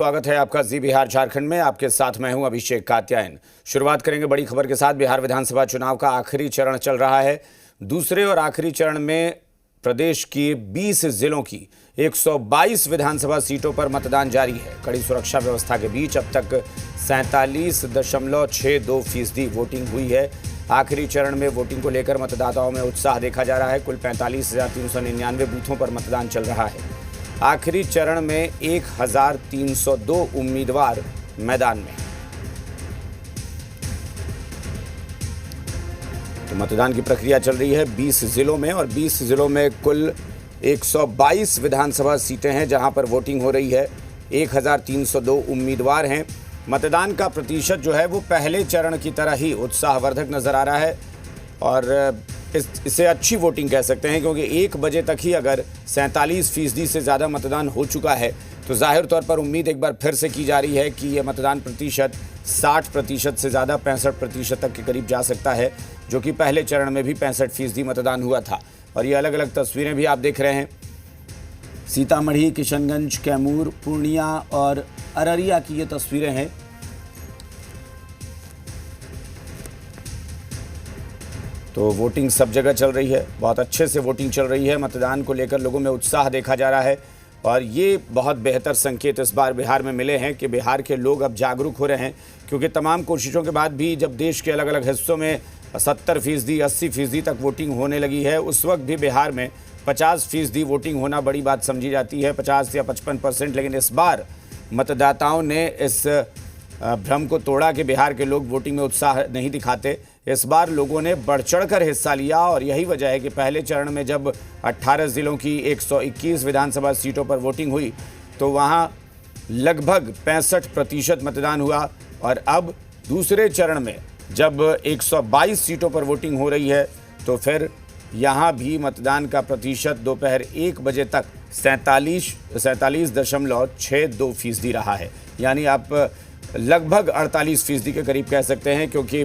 स्वागत है आपका जी बिहार झारखंड में। आपके साथ मैं हूं अभिषेक कात्यायन। शुरुआत करेंगे बड़ी खबर के साथ। बिहार विधानसभा चुनाव का आखिरी चरण चल रहा है। दूसरे और आखिरी चरण में प्रदेश की 20 जिलों की 122 विधानसभा सीटों पर मतदान जारी है। कड़ी सुरक्षा व्यवस्था के बीच अब तक 47.62% वोटिंग हुई है। आखिरी चरण में वोटिंग को लेकर मतदाताओं में उत्साह देखा जा रहा है। कुल 45,399 बूथों पर मतदान चल रहा है। आखिरी चरण में 1,302 उम्मीदवार मैदान में। तो मतदान की प्रक्रिया चल रही है 20 जिलों में, और 20 जिलों में कुल 122 विधानसभा सीटें हैं जहां पर वोटिंग हो रही है। 1,302 उम्मीदवार हैं। मतदान का प्रतिशत जो है वो पहले चरण की तरह ही उत्साहवर्धक नजर आ रहा है, और इसे अच्छी वोटिंग कह सकते हैं, क्योंकि 1 बजे तक ही अगर 47% से ज़्यादा मतदान हो चुका है तो जाहिर तौर पर उम्मीद एक बार फिर से की जा रही है कि यह मतदान प्रतिशत 60% से ज़्यादा 65% तक के करीब जा सकता है, जो कि पहले चरण में भी 65% मतदान हुआ था। और ये अलग अलग तस्वीरें भी आप देख रहे हैं। सीतामढ़ी, किशनगंज, कैमूर, पूर्णिया और अररिया की ये तस्वीरें हैं। तो वोटिंग सब जगह चल रही है, बहुत अच्छे से वोटिंग चल रही है। मतदान को लेकर लोगों में उत्साह देखा जा रहा है, और ये बहुत बेहतर संकेत इस बार बिहार में मिले हैं कि बिहार के लोग अब जागरूक हो रहे हैं। क्योंकि तमाम कोशिशों के बाद भी जब देश के अलग अलग हिस्सों में 70%, 80% तक वोटिंग होने लगी है, उस वक्त भी बिहार में 50% वोटिंग होना बड़ी बात समझी जाती है, 50 या 55%। लेकिन इस बार मतदाताओं ने इस भ्रम को तोड़ा कि बिहार के लोग वोटिंग में उत्साह नहीं दिखाते। इस बार लोगों ने बढ़ चढ़कर हिस्सा लिया, और यही वजह है कि पहले चरण में जब 18 जिलों की 121 विधानसभा सीटों पर वोटिंग हुई तो वहां लगभग 65% मतदान हुआ। और अब दूसरे चरण में जब 122 सीटों पर वोटिंग हो रही है तो फिर यहां भी मतदान का प्रतिशत दोपहर 1 बजे तक 47.62% रहा है। यानी आप लगभग 48% के करीब कह सकते हैं, क्योंकि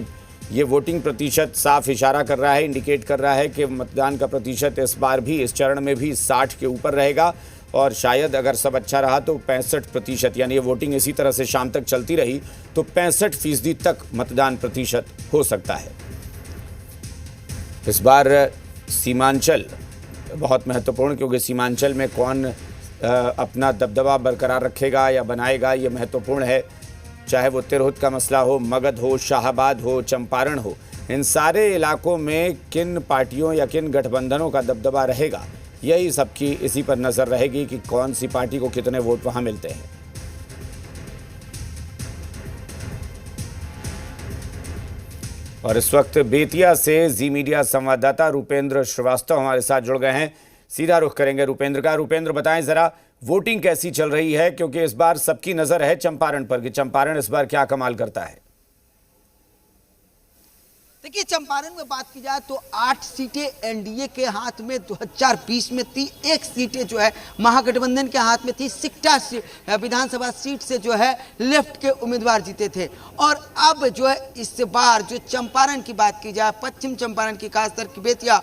ये वोटिंग प्रतिशत साफ इशारा कर रहा है, इंडिकेट कर रहा है कि मतदान का प्रतिशत इस बार भी, इस चरण में भी 60 के ऊपर रहेगा। और शायद अगर सब अच्छा रहा तो 65%, यानी ये वोटिंग इसी तरह से शाम तक चलती रही तो 65% तक मतदान प्रतिशत हो सकता है। इस बार सीमांचल बहुत महत्वपूर्ण, क्योंकि सीमांचल में कौन अपना दबदबा बरकरार रखेगा या बनाएगा, ये महत्वपूर्ण है। चाहे वो तिरहुत का मसला हो, मगध हो, शाहाबाद हो, चंपारण हो, इन सारे इलाकों में किन पार्टियों या किन गठबंधनों का दबदबा रहेगा, यही सबकी इसी पर नज़र रहेगी कि कौन सी पार्टी को कितने वोट वहां मिलते हैं। और इस वक्त बेतिया से जी मीडिया संवाददाता रूपेंद्र श्रीवास्तव हमारे साथ जुड़ गए हैं। सीधा रुख करेंगे रूपेंद्र का। रूपेंद्र, बताएं जरा वोटिंग कैसी चल रही है, क्योंकि इस बार सबकी नजर है चंपारण पर कि चंपारण इस बार क्या कमाल करता है। देखिए, चंपारण में बात की जाए तो 8 सीटें एनडीए के हाथ में 2020 में थी, 1 सीटें जो है महागठबंधन के हाथ में थी। सिकटा विधानसभा सीट से जो है लेफ्ट के उम्मीदवार जीते थे। और अब जो है इस बार जो चंपारण की बात की जाए, पश्चिम चंपारण की, खासकर की बेतिया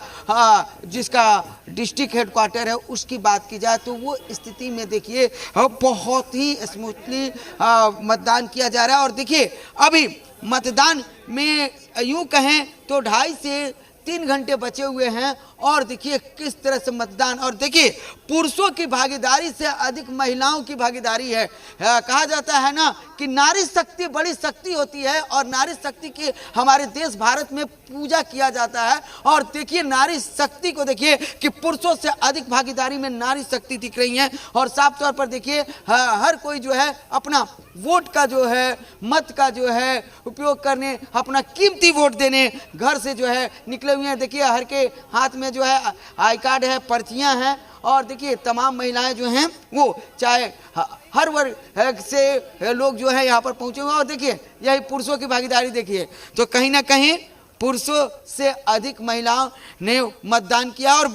जिसका डिस्ट्रिक्ट हेडक्वार्टर है, उसकी बात की जाए तो वो स्थिति में देखिए बहुत ही स्मूथली मतदान किया जा रहा है। और देखिए अभी मतदान में यूं कहें तो 2.5 से 3 घंटे बचे हुए हैं, और देखिए किस तरह से मतदान, और देखिए पुरुषों की भागीदारी से अधिक महिलाओं की भागीदारी है। कहा जाता है ना कि नारी शक्ति बड़ी शक्ति होती है, और नारी शक्ति की हमारे देश भारत में पूजा किया जाता है। और देखिए नारी शक्ति को देखिए कि पुरुषों से अधिक भागीदारी में नारी शक्ति दिख रही है। और साफ तौर पर देखिए हर कोई जो है अपना वोट का जो है, मत का जो है उपयोग करने, अपना कीमती वोट देने घर से जो है निकले हुए हैं। देखिए हर के हाथ में जो है आई कार्ड है, पर्चियां हैं, और देखिए तमाम महिलाएं जो हैं वो चाहे हर वर्ग से लोग जो है यहाँ पर पहुंचे हुए हैं। और देखिए यही पुरुषों की भागीदारी देखिए तो कहीं ना कहीं पुरुषों से अधिक महिलाओं ने मतदान किया। और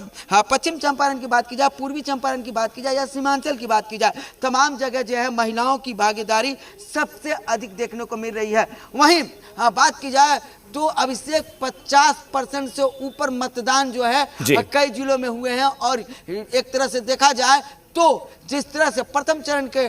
पश्चिम चंपारण की बात की जाए, पूर्वी चंपारण की बात की जाए या सीमांचल की बात की जाए, तमाम जगह जो है महिलाओं की भागीदारी सबसे अधिक देखने को मिल रही है। वहीं बात की जाए तो अभिषेक 50% से ऊपर मतदान जो है कई जिलों में हुए हैं। और एक तरह से देखा जाए तो जिस तरह से प्रथम चरण के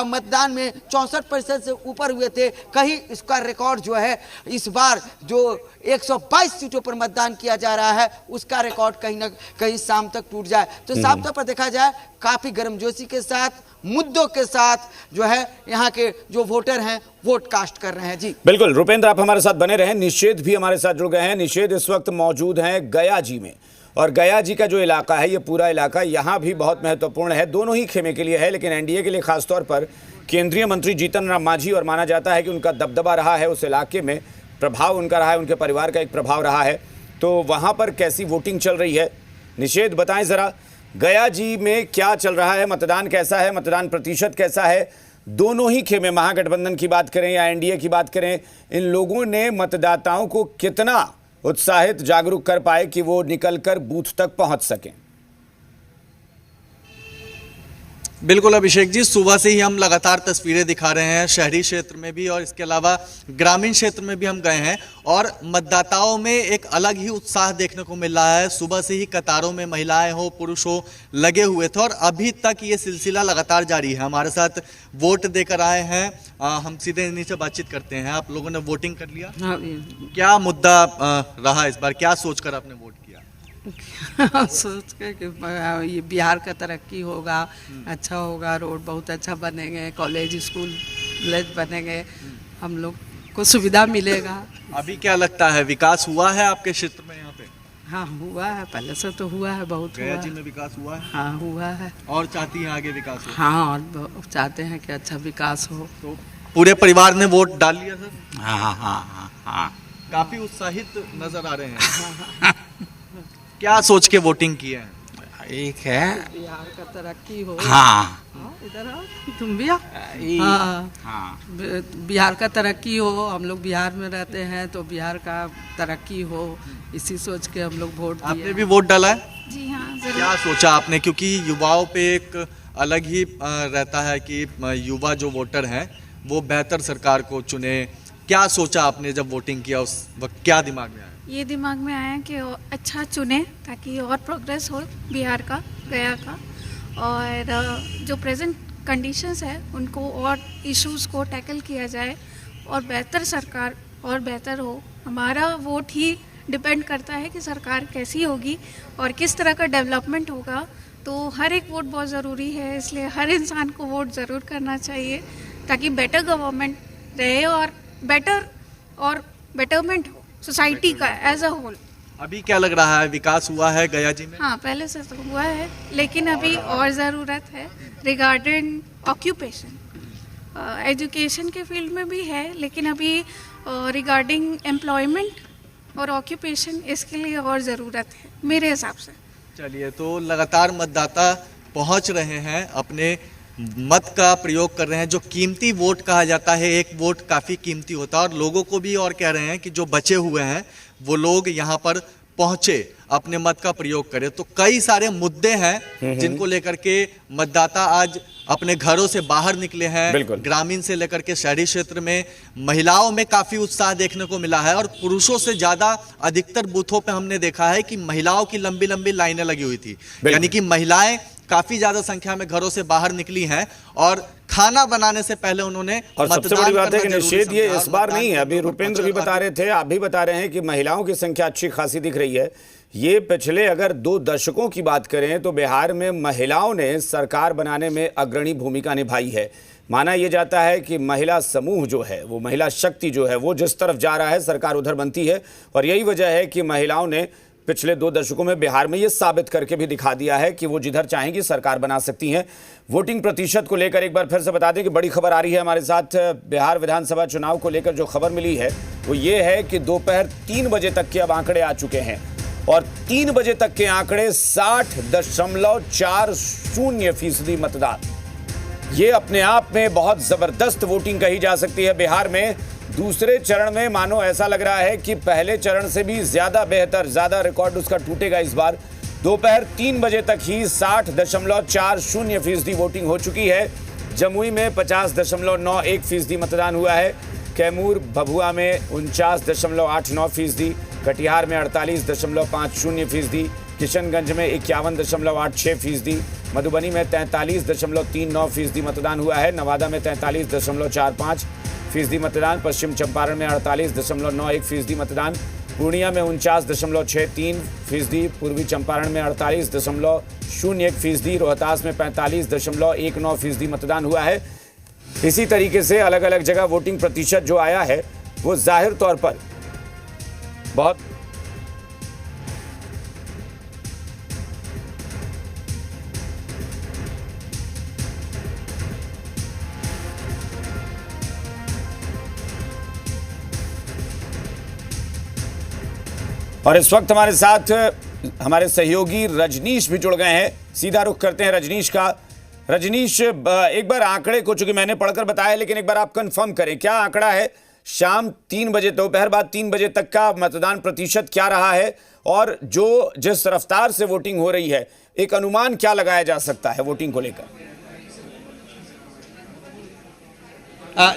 मतदान में 64% से ऊपर हुए थे, कहीं इसका रिकॉर्ड जो है इस बार जो 122 सीटों पर मतदान किया जा रहा है उसका रिकॉर्ड कहीं ना कहीं शाम तक टूट जाए। तो साफ तौर पर देखा जाए काफी गर्मजोशी के साथ, मुद्दों के साथ जो है यहाँ के जो वोटर हैं वोट कास्ट कर रहे हैं। जी बिल्कुल रुपेंद्र, आप हमारे साथ बने रहें। निषेध भी हमारे साथ जुड़ गए हैं। निषेध इस वक्त मौजूद हैं गया जी में, और गया जी का जो इलाका है, ये पूरा इलाका यहाँ भी बहुत महत्वपूर्ण है, दोनों ही खेमे के लिए है, लेकिन एनडीए के लिए खासतौर पर केंद्रीय मंत्री जीतन राम मांझी, और माना जाता है कि उनका दबदबा रहा है उस इलाके में, प्रभाव उनका रहा है, उनके परिवार का एक प्रभाव रहा है। तो वहाँ पर कैसी वोटिंग चल रही है, निषेध बताएं ज़रा, गया जी में क्या चल रहा है, मतदान कैसा है, मतदान प्रतिशत कैसा है? दोनों ही खेमे, महागठबंधन की बात करें या एनडीए की बात करें, इन लोगों ने मतदाताओं को कितना उत्साहित, जागरूक कर पाए कि वो निकलकर बूथ तक पहुंच सकें? बिल्कुल अभिषेक जी, सुबह से ही हम लगातार तस्वीरें दिखा रहे हैं, शहरी क्षेत्र में भी और इसके अलावा ग्रामीण क्षेत्र में भी हम गए हैं, और मतदाताओं में एक अलग ही उत्साह देखने को मिल रहा है। सुबह से ही कतारों में महिलाएं हो, पुरुष हो, लगे हुए थे, और अभी तक ये सिलसिला लगातार जारी है। हमारे साथ वोट देकर आए हैं, हम सीधे इन्हीं से बातचीत करते हैं। आप लोगों ने वोटिंग कर लिया? हाँ, क्या मुद्दा रहा इस बार, क्या सोचकर आपने वोट किया? सोच के कि ये बिहार का तरक्की होगा, अच्छा होगा, रोड बहुत अच्छा बनेंगे, कॉलेज स्कूल बनेंगे, हम लोग को सुविधा मिलेगा। अभी क्या लगता है, विकास हुआ है आपके क्षेत्र में यहाँ पे? हाँ हुआ है, पहले से तो हुआ है, बहुत हुआ गया जी है। में विकास हुआ है? हाँ हुआ है, और चाहती हैं आगे विकास हो? हाँ और चाहते हैं कि अच्छा विकास हो। तो पूरे परिवार ने वोट डाल लिया सर? हाँ हाँ हाँ हाँ। काफी उत्साहित नजर आ रहे हैं। क्या सोच के वोटिंग की है? एक है। बिहार का तरक्की हो। हाँ हाँ, इधर आओ, तुम भी आओ। ये- हाँ, हाँ बिहार का तरक्की हो, हम लोग बिहार में रहते हैं तो बिहार का तरक्की हो, इसी सोच के हम लोग वोट दिए। आपने भी वोट डाला है? जी हाँ जरूर। क्या सोचा आपने, क्योंकि युवाओं पे एक अलग ही रहता है कि युवा जो वोटर हैं वो बेहतर सरकार को चुने। क्या सोचा आपने जब वोटिंग किया, उस वक्त क्या दिमाग में आया? ये दिमाग में आया कि अच्छा चुने ताकि और प्रोग्रेस हो बिहार का, गया का, और जो प्रेजेंट कंडीशंस है उनको और इश्यूज को टैकल किया जाए और बेहतर सरकार और बेहतर हो। हमारा वोट ही डिपेंड करता है कि सरकार कैसी होगी और किस तरह का डेवलपमेंट होगा। तो हर एक वोट बहुत ज़रूरी है, इसलिए हर इंसान को वोट ज़रूर करना चाहिए ताकि बेटर गवर्नमेंट रहे और बेटरमेंट हो सोसाइटी का एज अ होल। अभी क्या लग रहा है, विकास हुआ है गया जी में? हाँ पहले से तो हुआ है, लेकिन अभी और ज़रूरत है रिगार्डिंग ऑक्यूपेशन। एजुकेशन के फील्ड में भी है, लेकिन अभी रिगार्डिंग एम्प्लॉयमेंट और ऑक्यूपेशन इसके लिए और ज़रूरत है मेरे हिसाब से। चलिए, तो लगातार मतदाता पहुंच रहे हैं, अपने मत का प्रयोग कर रहे हैं। जो कीमती वोट कहा जाता है, एक वोट काफ़ी कीमती होता है, और लोगों को भी और कह रहे हैं कि जो बचे हुए हैं वो लोग यहाँ पर पहुंचे, अपने मत का प्रयोग करें। तो कई सारे मुद्दे हैं जिनको लेकर के मतदाता आज अपने घरों से बाहर निकले हैं। ग्रामीण से लेकर के शहरी क्षेत्र में महिलाओं में काफी उत्साह देखने को मिला है, और पुरुषों से ज्यादा अधिकतर बूथों पे हमने देखा है कि महिलाओं की लंबी लंबी लाइनें लगी हुई थी। यानी कि महिलाएं काफी ज्यादा संख्या में घरों से बाहर निकली हैं, और खाना बनाने से पहले उन्होंने, और सबसे बड़ी बात है कि निषेध ये इस बार नहीं है, अभी रुपेंद्र भी बता रहे थे, आप भी बता रहे हैं कि महिलाओं की संख्या अच्छी खासी दिख रही है। ये पिछले अगर 2 दशकों की बात करें तो बिहार में महिलाओं ने सरकार बनाने में अग्रणी भूमिका निभाई है। माना यह जाता है कि महिला समूह जो है, वो महिला शक्ति जो है, वो जिस तरफ जा रहा है सरकार उधर बनती है, और यही वजह है कि महिलाओं ने पिछले 2 दशकों में बिहार में ये साबित करके भी दिखा दिया है कि वो जिधर चाहेंगी सरकार बना सकती हैं। वोटिंग प्रतिशत को लेकर एक बार फिर से बता दें कि बड़ी खबर आ रही है हमारे साथ। बिहार विधानसभा चुनाव को लेकर जो खबर मिली है वो ये है कि दोपहर 3 बजे तक के अब आंकड़े आ चुके हैं, और 3 बजे तक के आंकड़े 60.40% मतदान। ये अपने आप में बहुत जबरदस्त वोटिंग कही जा सकती है बिहार में। दूसरे चरण में मानो ऐसा लग रहा है कि पहले चरण से भी ज्यादा बेहतर, ज्यादा रिकॉर्ड उसका टूटेगा इस बार। दोपहर 3 बजे तक ही 60.40% वोटिंग हो चुकी है। जमुई में 50.91% मतदान हुआ है, कैमूर भभुआ में 49.89%, कटिहार में 48.50%, किशनगंज में 51.86%, मधुबनी में 43.39% मतदान हुआ है। नवादा में 43.45% मतदान। पश्चिम चंपारण में 48.91% मतदान। पूर्णिया में 49.63%। पूर्वी चंपारण में 48.01%। रोहतास में 45.19% मतदान हुआ है। इसी तरीके से अलग अलग जगह वोटिंग प्रतिशत जो आया है वो जाहिर तौर पर बहुत और इस वक्त हमारे साथ हमारे सहयोगी रजनीश भी जुड़ गए हैं। सीधा रुख करते हैं रजनीश का। रजनीश, एक बार आंकड़े को, चूंकि मैंने पढ़कर बताया, लेकिन एक बार आप कंफर्म करें, क्या आंकड़ा है शाम 3 बजे, दोपहर बाद 3 बजे तक का मतदान प्रतिशत क्या रहा है, और जो जिस रफ्तार से वोटिंग हो रही है, एक अनुमान क्या लगाया जा सकता है वोटिंग को लेकर?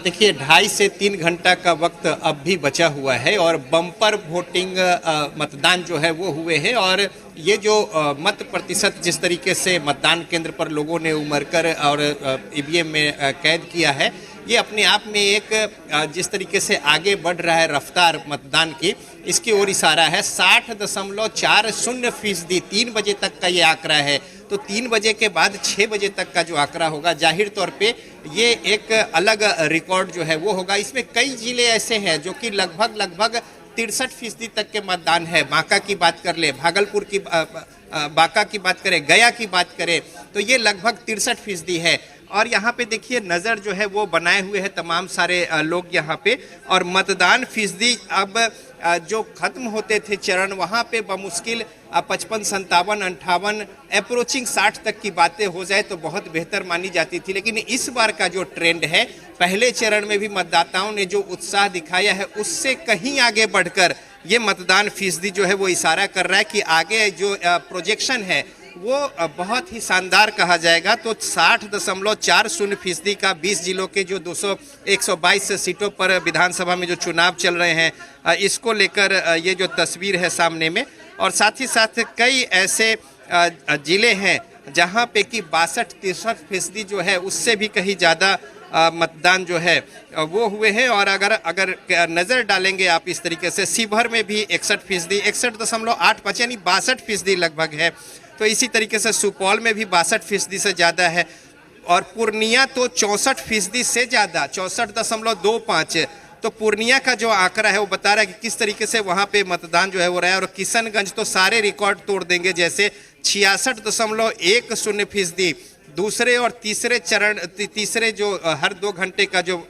देखिए 2.5 से 3 घंटा का वक्त अब भी बचा हुआ है और बम्पर वोटिंग मतदान जो है वो हुए हैं। और ये जो मत प्रतिशत जिस तरीके से मतदान केंद्र पर लोगों ने उमड़ कर और ईवीएम में कैद किया है, ये अपने आप में एक जिस तरीके से आगे बढ़ रहा है रफ्तार मतदान की, इसकी ओर इशारा है। 60.40% 3 बजे तक का ये आंकड़ा है। तो 3 बजे के बाद 6 बजे तक का जो आंकड़ा होगा, जाहिर तौर पे ये एक अलग रिकॉर्ड जो है वो होगा। इसमें कई जिले ऐसे हैं जो कि लगभग 63% तक के मतदान है। बांका की बात कर ले, भागलपुर की बांका की बात करें, गया की बात करें, तो ये लगभग 63% है। और यहाँ पे देखिए नज़र जो है वो बनाए हुए हैं तमाम सारे लोग यहाँ पे। और मतदान फीसदी अब जो खत्म होते थे चरण, वहाँ पे बमुश्किल 55, 57, 58, अप्रोचिंग 60 तक की बातें हो जाए तो बहुत बेहतर मानी जाती थी। लेकिन इस बार का जो ट्रेंड है, पहले चरण में भी मतदाताओं ने जो उत्साह दिखाया है उससे कहीं आगे बढ़कर ये मतदान फीसदी जो है वो इशारा कर रहा है कि आगे जो प्रोजेक्शन है वो बहुत ही शानदार कहा जाएगा। तो 60.40% का 20 जिलों के जो 122 सीटों पर विधानसभा में जो चुनाव चल रहे हैं, इसको लेकर ये जो तस्वीर है सामने में। और साथ ही साथ कई ऐसे जिले हैं जहां पे कि 62-63% जो है उससे भी कहीं ज़्यादा मतदान जो है वो हुए हैं। और अगर नज़र डालेंगे आप इस तरीके से, शिवहर में भी 61%, 61.85 यानी 62% लगभग है। तो इसी तरीके से सुपौल में भी 62% से ज़्यादा है। और पूर्णिया तो 64% से ज़्यादा, 64.25। तो पूर्णिया का जो आंकड़ा है वो बता रहा है कि किस तरीके से वहाँ पे मतदान जो है वो रहा है। और किशनगंज तो सारे रिकॉर्ड तोड़ देंगे, जैसे 66.10% दूसरे और तीसरे जो हर 2 घंटे का जो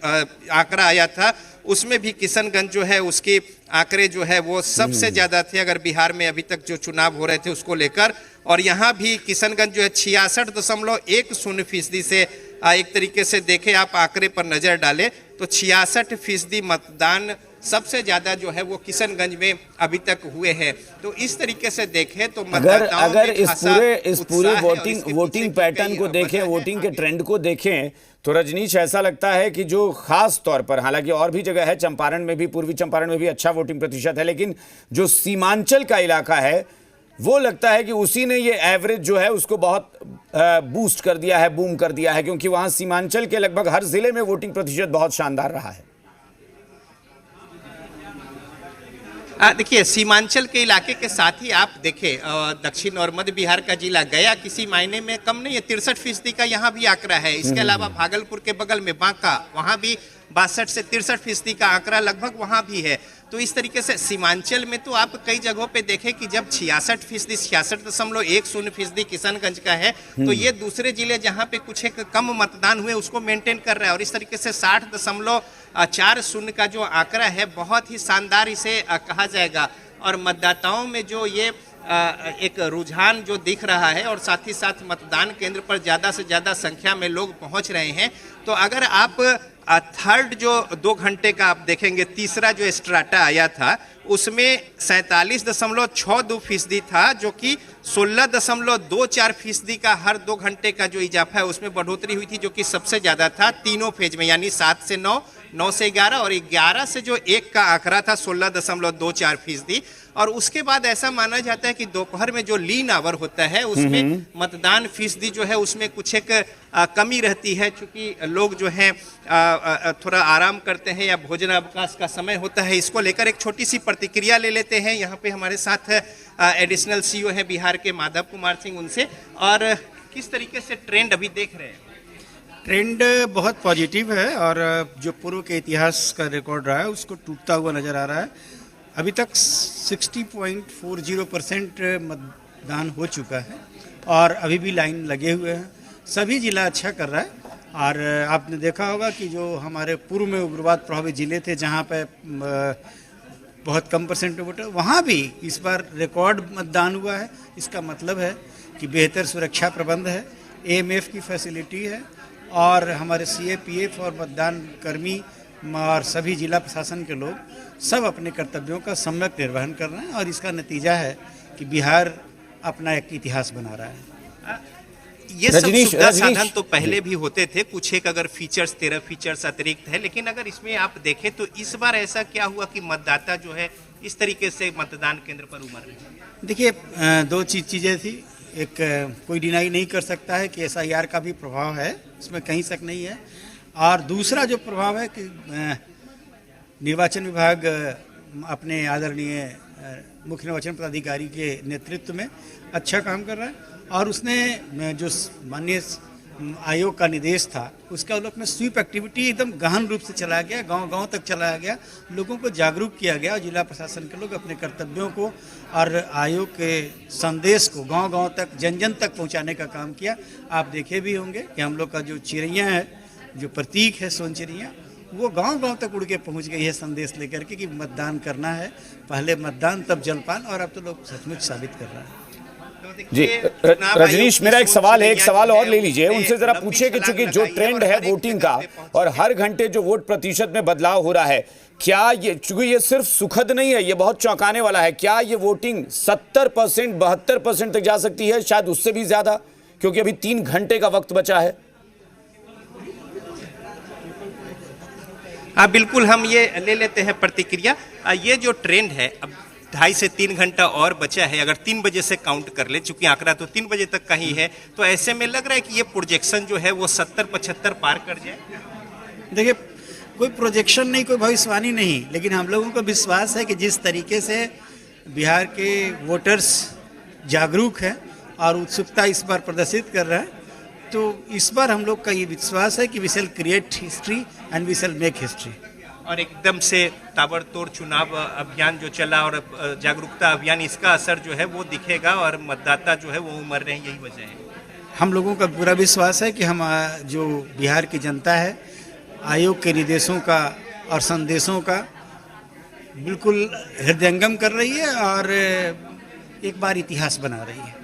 आंकड़ा आया था, उसमें भी किशनगंज जो है उसके आंकड़े जो है वो सबसे ज़्यादा थे अगर बिहार में अभी तक जो चुनाव हो रहे थे उसको लेकर। और यहाँ भी किशनगंज जो है 66.10% से एक तरीके से देखें आप आंकड़े पर नज़र डालें तो 66% मतदान सबसे ज़्यादा जो है वो किशनगंज में अभी तक हुए हैं। तो इस तरीके से देखें तो अगर इस पूरे वोटिंग पैटर्न को देखें, वोटिंग के ट्रेंड को देखें, तो रजनीश ऐसा लगता है कि जो खास तौर पर, हालांकि और भी जगह है, चंपारण में भी, पूर्वी चंपारण में भी अच्छा वोटिंग प्रतिशत है, लेकिन जो सीमांचल का इलाका है वो लगता है कि उसी ने ये एवरेज जो है उसको बहुत बूस्ट कर दिया है, बूम कर दिया है, क्योंकि वहां सीमांचल के लगभग हर जिले में वोटिंग प्रतिशत बहुत शानदार रहा है। देखिए सीमांचल के इलाके के साथ ही आप देखें दक्षिण और मध्य बिहार का जिला गया किसी मायने में कम नहीं है, 63% का यहाँ भी आंकड़ा है। इसके अलावा भागलपुर के बगल में बांका, वहाँ भी 62 से 63% का आंकड़ा लगभग वहाँ भी है। तो इस तरीके से सीमांचल में तो आप कई जगहों पे देखें कि जब 66%, 66.10% किशनगंज का है, तो ये दूसरे जिले जहाँ पे कुछ एक कम मतदान हुए उसको मेंटेन कर रहा है। और इस तरीके से 60.40 का जो आंकड़ा है बहुत ही शानदार इसे कहा जाएगा। और मतदाताओं में जो ये एक रुझान जो दिख रहा है और साथ ही साथ मतदान केंद्र पर ज़्यादा से ज़्यादा संख्या में लोग पहुंच रहे हैं। तो अगर आप थर्ड जो 2 घंटे का आप देखेंगे, तीसरा जो स्ट्राटा आया था उसमें 47.62% था, जो कि 16.24% का हर 2 घंटे का जो इजाफा है उसमें बढ़ोतरी हुई थी, जो कि सबसे ज़्यादा था तीनों फेज में, यानी 7 से 9, 9 से 11 और 11 से जो 1 का आंकड़ा था 16.24%। और उसके बाद ऐसा माना जाता है कि दोपहर में जो लीन आवर होता है उसमें मतदान फीसदी जो है उसमें कुछ एक कमी रहती है, क्योंकि लोग जो हैं थोड़ा आराम करते हैं या भोजनावकाश का समय होता है। इसको लेकर एक छोटी सी प्रतिक्रिया ले लेते हैं। यहाँ पे हमारे साथ एडिशनल सीईओ हैं बिहार के माधव कुमार सिंह, उनसे। और किस तरीके से ट्रेंड अभी देख रहे हैं? ट्रेंड बहुत पॉजिटिव है और जो पूर्व के इतिहास का रिकॉर्ड रहा है उसको टूटता हुआ नज़र आ रहा है। अभी तक 60.40% मतदान हो चुका है और अभी भी लाइन लगे हुए हैं। सभी जिला अच्छा कर रहा है और आपने देखा होगा कि जो हमारे पूर्व में उग्रवाद प्रभावित जिले थे जहाँ पे बहुत कम परसेंट वोटर, वहाँ भी इस बार रिकॉर्ड मतदान हुआ है। इसका मतलब है कि बेहतर सुरक्षा प्रबंध है, एएमएफ की फैसिलिटी है और हमारे सीएपीएफ और मतदान कर्मी और सभी जिला प्रशासन के लोग सब अपने कर्तव्यों का सम्यक निर्वहन कर रहे हैं और इसका नतीजा है कि बिहार अपना एक इतिहास बना रहा है। ये सब सुविधा साधन तो पहले भी होते थे, कुछ एक अगर फीचर्स 13 फीचर्स अतिरिक्त है, लेकिन अगर इसमें आप देखें तो इस बार ऐसा क्या हुआ कि मतदाता जो है इस तरीके से मतदान केंद्र पर उमड़ रहे हैं? देखिए, दो चीज़ें थी। एक, कोई डिनाई नहीं कर सकता है कि एसआईआर का भी प्रभाव है, इसमें कहीं शक नहीं है। और दूसरा जो प्रभाव है कि निर्वाचन विभाग अपने आदरणीय मुख्य निर्वाचन पदाधिकारी के नेतृत्व में अच्छा काम कर रहा है और उसने जो माननीय आयोग का निर्देश था उसका अवलोक में स्वीप एक्टिविटी एकदम गहन रूप से चलाया गया, गांव-गांव तक चलाया गया, लोगों को जागरूक किया गया और जिला प्रशासन के लोग अपने कर्तव्यों को और आयोग के संदेश को गांव-गांव तक, जन-जन तक पहुंचाने का काम किया। आप देखे भी होंगे कि हम लोग का जो चिड़िया है, जो प्रतीक है सोन चिड़िया, वो गांव-गांव तक उड़ के पहुंच गई है संदेश लेकर के कि मतदान करना है, पहले मतदान तब जलपान, और अब तो लोग सचमुच साबित कर रहे हैं। जी रजनीश, मेरा एक सवाल है, एक सवाल और ले लीजिए उनसे, जरा पूछिए कि चूंकि जो ट्रेंड है वोटिंग का और हर घंटे जो वोट प्रतिशत में बदलाव हो रहा है, क्या ये, चूंकि ये सिर्फ सुखद नहीं है, ये बहुत चौंकाने वाला है, क्या ये वोटिंग 70%, 72% तक जा सकती है, शायद उससे भी ज्यादा, क्योंकि अभी 3 घंटे का वक्त बचा है? हाँ बिल्कुल, हम ये ले लेते हैं प्रतिक्रिया। ये जो ट्रेंड है, अब 2.5 से 3 घंटा और बचा है, अगर 3 बजे से काउंट कर ले, चूंकि आंकड़ा तो 3 बजे तक का ही है, तो ऐसे में लग रहा है कि ये प्रोजेक्शन जो है वो 70-75 पार कर जाए। देखिए, कोई प्रोजेक्शन नहीं, कोई भविष्यवाणी नहीं, लेकिन हम लोगों को विश्वास है कि जिस तरीके से बिहार के वोटर्स जागरूक हैं और उत्सुकता इस बार प्रदर्शित कर रहे हैं, तो इस बार हम लोग का ये विश्वास है कि we shall create history and we shall make history. और एकदम से ताबड़तोड़ चुनाव अभियान जो चला और जागरूकता अभियान, इसका असर जो है वो दिखेगा और मतदाता जो है वो उमड़ रहे हैं, यही वजह है। हम लोगों का पूरा विश्वास है कि हम जो बिहार की जनता है आयोग के निर्देशों का और संदेशों का बिल्कुल हृदयंगम कर रही है और एक बार इतिहास बना रही है।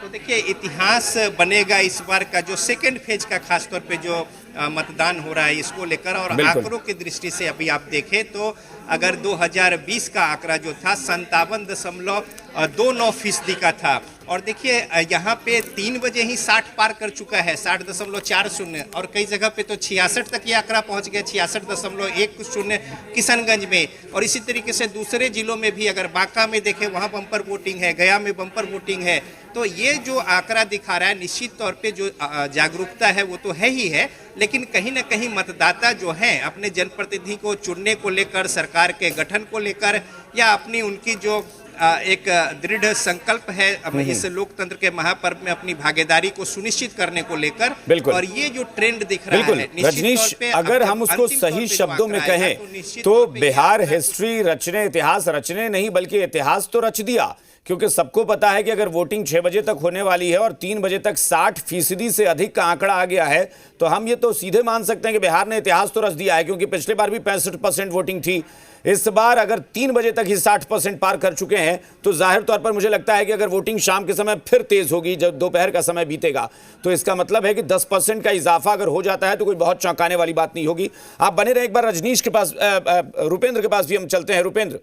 तो देखिए, इतिहास बनेगा इस बार का जो सेकेंड फेज का, खासतौर पे जो मतदान हो रहा है इसको लेकर। और आंकड़ों की दृष्टि से अभी आप देखें तो अगर 2020 का आंकड़ा जो था 57.29% का था, और देखिए यहाँ पे 3 बजे ही 60 पार कर चुका है, 60.40, और कई जगह पे तो 66 तक ये आंकड़ा पहुँच गया, 66.10 किशनगंज में। और इसी तरीके से दूसरे जिलों में भी, अगर बांका में देखें वहाँ बम्पर वोटिंग है, गया में बम्पर वोटिंग है। तो ये जो आंकड़ा दिखा रहा है, निश्चित तौर पे जो जागरूकता है वो तो है ही है, लेकिन कहीं ना कहीं मतदाता जो हैं अपने जनप्रतिनिधि को चुनने को लेकर, सरकार के गठन को लेकर, या अपनी उनकी जो एक दृढ़ संकल्प है इस लोकतंत्र के महापर्व में अपनी भागीदारी को सुनिश्चित करने को लेकर, और ये जो ट्रेंड दिख रहा है, रजनीश, अगर हम उसको सही शब्दों में कहें तो बिहार हिस्ट्री रचने, इतिहास रचने नहीं बल्कि इतिहास तो रच दिया, क्योंकि सबको पता है कि अगर वोटिंग 6 बजे तक होने वाली है और 3 बजे तक 60% से अधिक का आंकड़ा आ गया है, तो हम ये तो सीधे मान सकते हैं कि बिहार ने इतिहास तो रच दिया है, क्योंकि पिछले बार भी 65% वोटिंग थी। इस बार अगर 3 बजे तक ही 60% पार कर चुके हैं, तो जाहिर तौर पर मुझे लगता है कि अगर वोटिंग शाम के समय फिर तेज होगी, जब दोपहर का समय बीतेगा, तो इसका मतलब है कि 10% का इजाफा अगर हो जाता है तो कोई बहुत चौंकाने वाली बात नहीं होगी। आप बने रहे, एक बार रजनीश के पास, रुपेंद्र के पास भी हम चलते हैं। रुपेंद्र,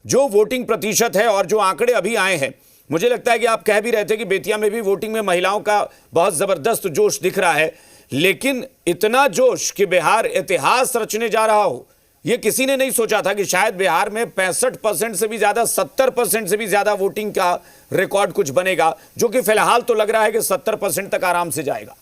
जो वोटिंग प्रतिशत है और जो आंकड़े अभी आए हैं, मुझे लगता है कि आप कह भी रहे थे कि बेतिया में भी वोटिंग में महिलाओं का बहुत जबरदस्त जोश दिख रहा है, लेकिन इतना जोश कि बिहार इतिहास रचने जा रहा हो, ये किसी ने नहीं सोचा था कि शायद बिहार में 65% से भी ज्यादा, 70% से भी ज्यादा वोटिंग का रिकॉर्ड कुछ बनेगा, जो कि फिलहाल तो लग रहा है कि 70% तक आराम से जाएगा।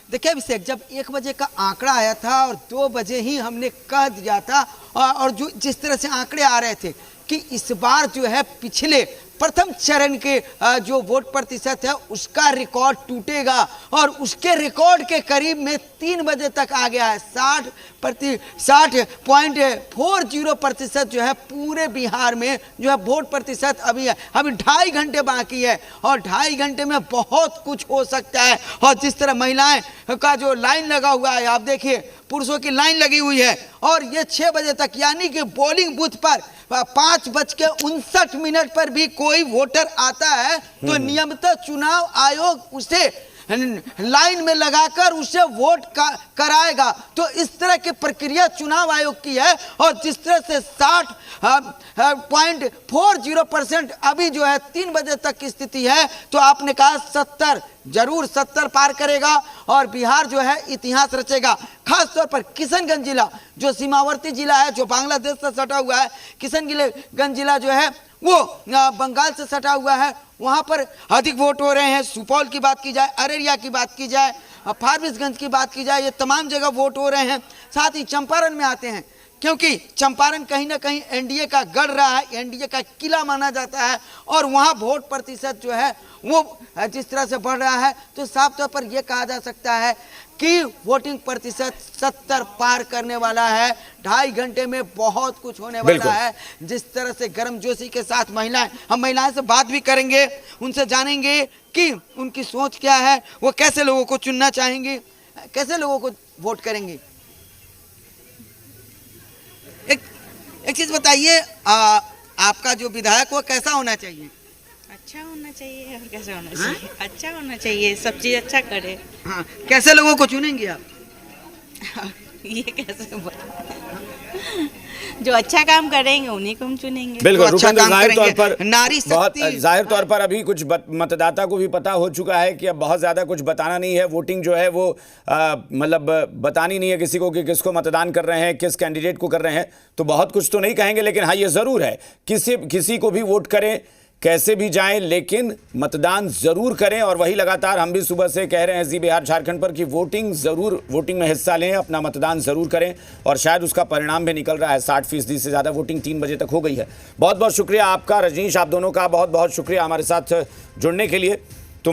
देखिए अभिषेक, जब 1 बजे का आंकड़ा आया था और 2 बजे ही हमने कह दिया था, और जो जिस तरह से आंकड़े आ रहे थे कि इस बार जो है पिछले प्रथम चरण के जो वोट प्रतिशत है उसका रिकॉर्ड टूटेगा, और उसके रिकॉर्ड के करीब में 3 बजे तक आ गया है। 60.40% जो है पूरे बिहार में जो है वोट प्रतिशत अभी है। अभी 2.5 घंटे बाकी है, और 2.5 घंटे में बहुत कुछ हो सकता है। और जिस तरह महिलाएं का जो लाइन लगा हुआ है, आप देखिए पुरुषों की लाइन लगी हुई है, और ये 6 बजे तक, यानी कि पोलिंग बूथ पर 5:59 पर भी कोई वोटर आता है तो नियमित चुनाव आयोग उसे लाइन में लगाकर उसे वोट कराएगा। तो इस तरह की प्रक्रिया चुनाव आयोग की है। और जिस तरह से 60.40% अभी जो है 3 बजे तक की स्थिति है, तो आपने कहा 70 जरूर 70 पार करेगा और बिहार जो है इतिहास रचेगा। खास तौर पर किशनगंज जिला जो सीमावर्ती जिला है, जो बांग्लादेश से सटा हुआ है, किशनगंज जिला जो है वो बंगाल से सटा हुआ है, वहां पर अधिक वोट हो रहे हैं। सुपौल की बात की जाए, अररिया की बात की जाए, फारबिसगंज की बात की जाए, ये तमाम जगह वोट हो रहे हैं। साथ ही चंपारण में आते हैं, क्योंकि चंपारण कहीं ना कहीं एनडीए का गढ़ रहा है, एनडीए का किला माना जाता है, और वहां वोट प्रतिशत जो है वो जिस तरह से बढ़ रहा है, तो साफ तौर पर यह कहा जा सकता है कि वोटिंग प्रतिशत 70 पार करने वाला है। 2.5 घंटे में बहुत कुछ होने वाला है। जिस तरह से गर्मजोशी के साथ महिलाएं, हम महिलाएं से बात भी करेंगे, उनसे जानेंगे कि उनकी सोच क्या है, वो कैसे लोगों को चुनना चाहेंगे, कैसे लोगों को वोट करेंगे। एक चीज बताइए, आपका जो विधायक वो कैसा होना चाहिए? अच्छा होना चाहिए, और कैसे होना चाहिए? अच्छा होना चाहिए, सब चीज अच्छा करे। हाँ, कैसे लोगों को चुनेंगे आप? ये कैसे जो अच्छा काम करेंगे उन्हीं को हम चुनेंगे। बिल्कुल, तो अच्छा रुपेंद्र, काम जाहिर तौर करेंगे। पर नारी बहुत शक्ति, जाहिर तौर पर अभी कुछ मतदाता को भी पता हो चुका है कि अब बहुत ज़्यादा कुछ बताना नहीं है। वोटिंग जो है वो मतलब बतानी नहीं है किसी को कि किसको मतदान कर रहे हैं, किस कैंडिडेट को कर रहे हैं, तो बहुत कुछ तो नहीं कहेंगे। लेकिन हाँ, ये ज़रूर है किसी को भी वोट करें, कैसे भी जाएं, लेकिन मतदान जरूर करें। और वही लगातार हम भी सुबह से कह रहे हैं जी बिहार झारखंड पर कि वोटिंग में हिस्सा लें, अपना मतदान जरूर करें, और शायद उसका परिणाम भी निकल रहा है। 60% से ज़्यादा वोटिंग 3 बजे तक हो गई है। बहुत बहुत शुक्रिया आपका रजनीश, आप दोनों का बहुत बहुत शुक्रिया हमारे साथ जुड़ने के लिए। तो